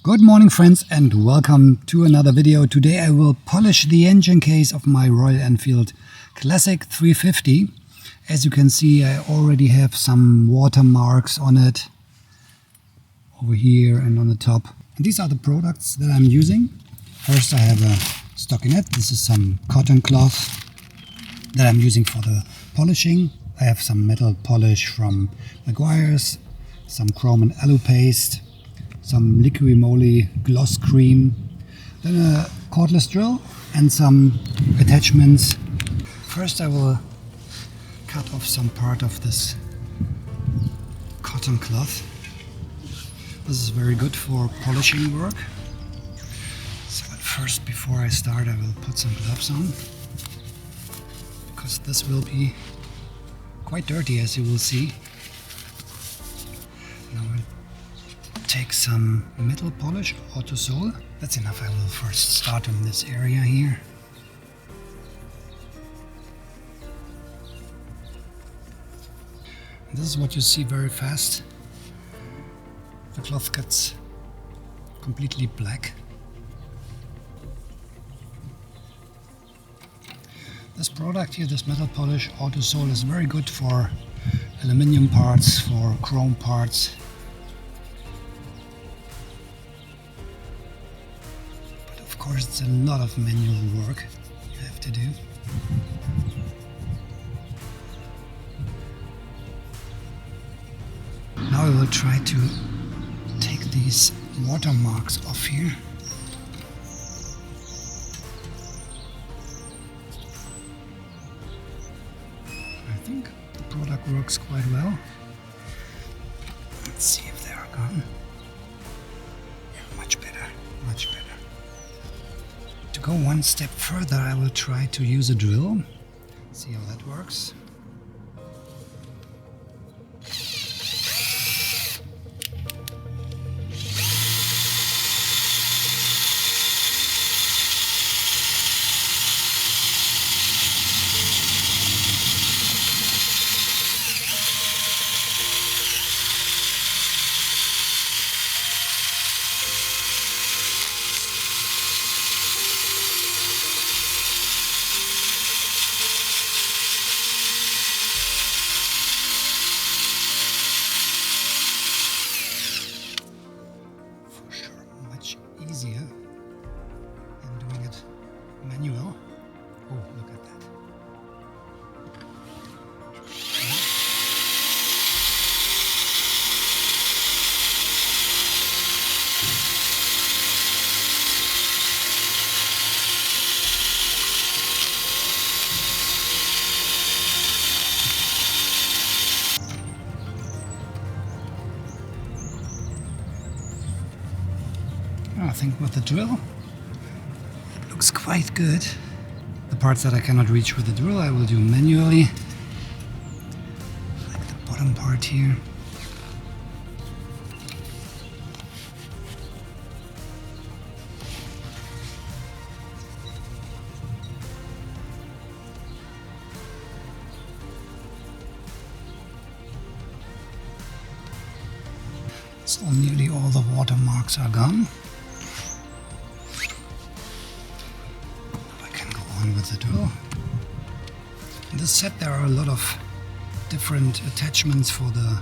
Good morning friends and welcome to another video. Today I will polish the engine case of my Royal Enfield Classic 350. As you can see, I already have some watermarks on it over here and on the top. And these are the products that I'm using. First I have a stockinette. This is some cotton cloth that I'm using for the polishing. I have some metal polish from Meguiar's, some chrome and alu paste, some liquidy moly gloss cream, then a cordless drill and some attachments. First I will cut off some part of this cotton cloth. This is very good for polishing work. So at first, before I start, I will put some gloves on, because this will be quite dirty, as you will see. Now I'll take some metal polish, auto sole. That's enough. I will first start in this area here. And this is what you see very fast. The cloth gets completely black. This product here, this metal polish auto sole, is very good for aluminium parts, for chrome parts. But of course it's a lot of manual work you have to do. Now I will try to take these watermarks off here. I think the product works quite well. Let's see if they are gone. Yeah, much better, much better. To go one step further, I will try to use a drill. See how that works. Easier than doing it manual. Oh, look at that. I think with the drill it looks quite good. The parts that I cannot reach with the drill I will do manually, like the bottom part here. So nearly all the watermarks are gone. With the drill. In this set there are a lot of different attachments for the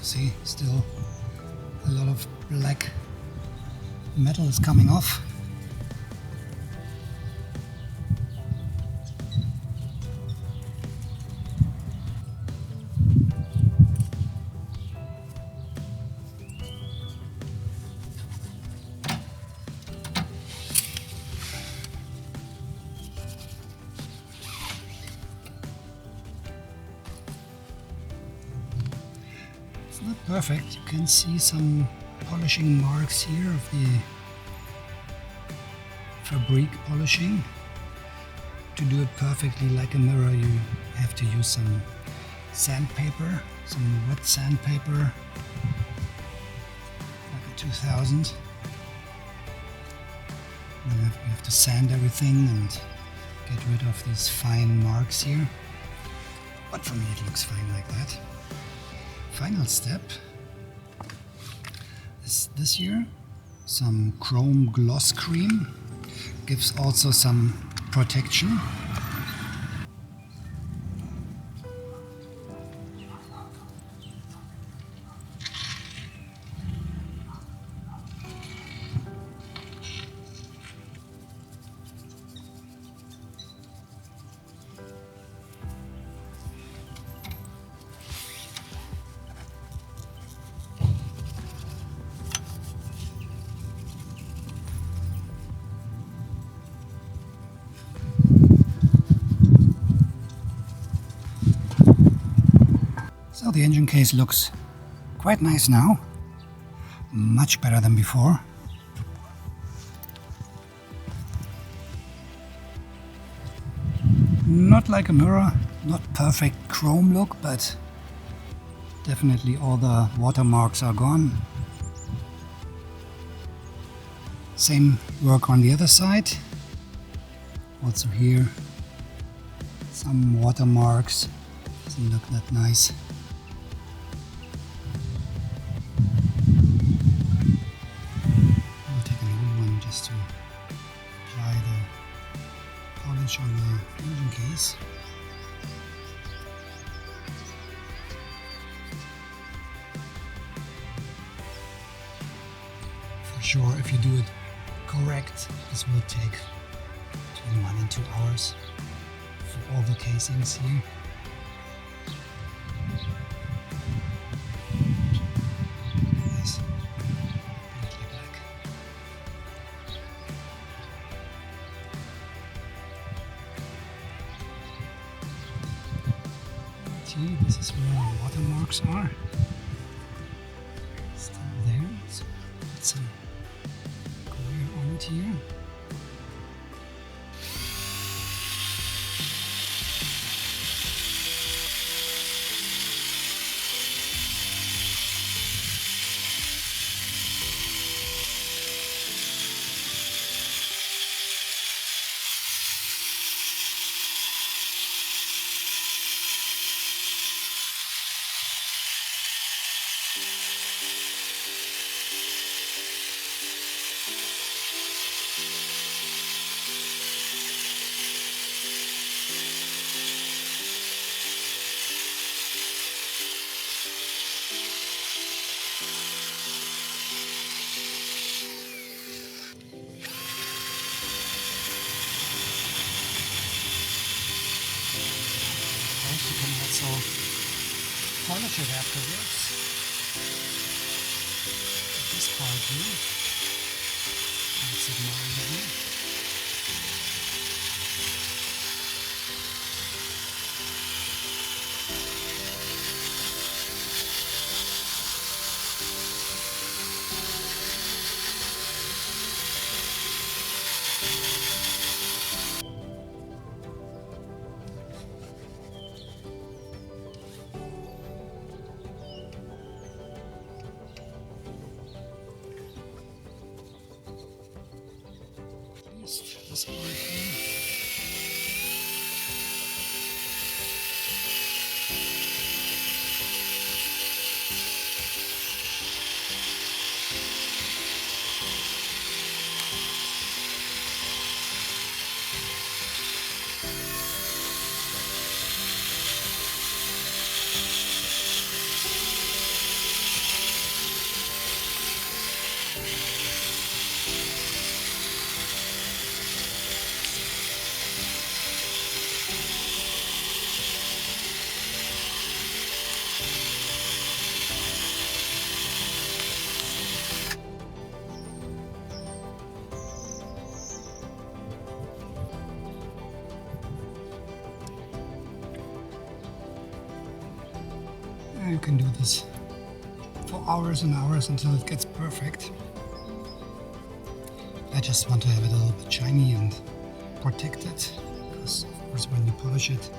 See, still a lot of black metal is coming off. It's not perfect. You can see some polishing marks here of the fabric polishing. To do it perfectly like a mirror, you have to use some sandpaper, some wet sandpaper, like a 2000. Then you have to sand everything and get rid of these fine marks here. But for me it looks fine like that. Final step is this here, some chrome gloss cream. Gives also some protection. So the engine case looks quite nice now, much better than before. Not like a mirror, not perfect chrome look, but definitely all the watermarks are gone. Same work on the other side. Also here, some watermarks, doesn't look that nice. To apply the polish on the engine case. For sure, if you do it correct, this will take between 1 and 2 hours for all the casings here. This is where the watermarks are. Still there, so put some glare on it here. You can also polish it afterwards. This part here, makes it more even. This part here. You can do this for hours and hours until it gets perfect. I just want to have it a little bit shiny and protected, because of course when you polish it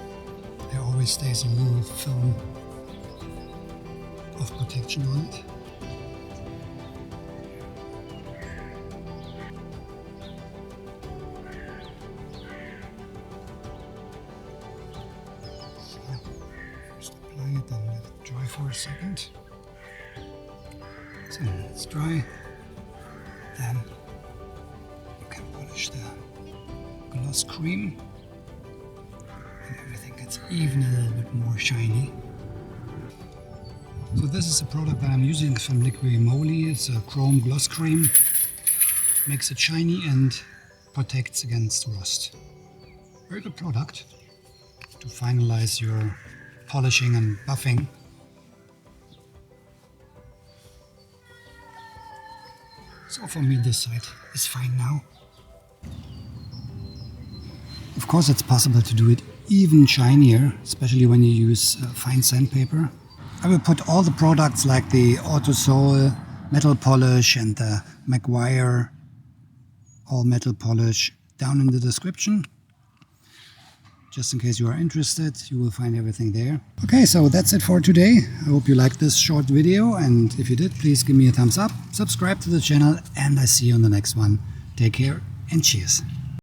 there always stays a little film of protection on it. So first apply it, then let it dry for a second. So when it's dry, then you can polish the gloss cream and everything gets even a little bit more shiny. So this is a product that I'm using from Liquid Moly. It's a chrome gloss cream. Makes it shiny and protects against rust. Very good product to finalize your polishing and buffing. So for me this side is fine now. Of course it's possible to do it even shinier, especially when you use fine sandpaper. I will put all the products like the Autosol metal polish and the Maguire all metal polish down in the description. Just in case you are interested, you will find everything there. Okay, so that's it for today. I hope you liked this short video, and if you did, please give me a thumbs up, subscribe to the channel, and I see you on the next one. Take care and cheers.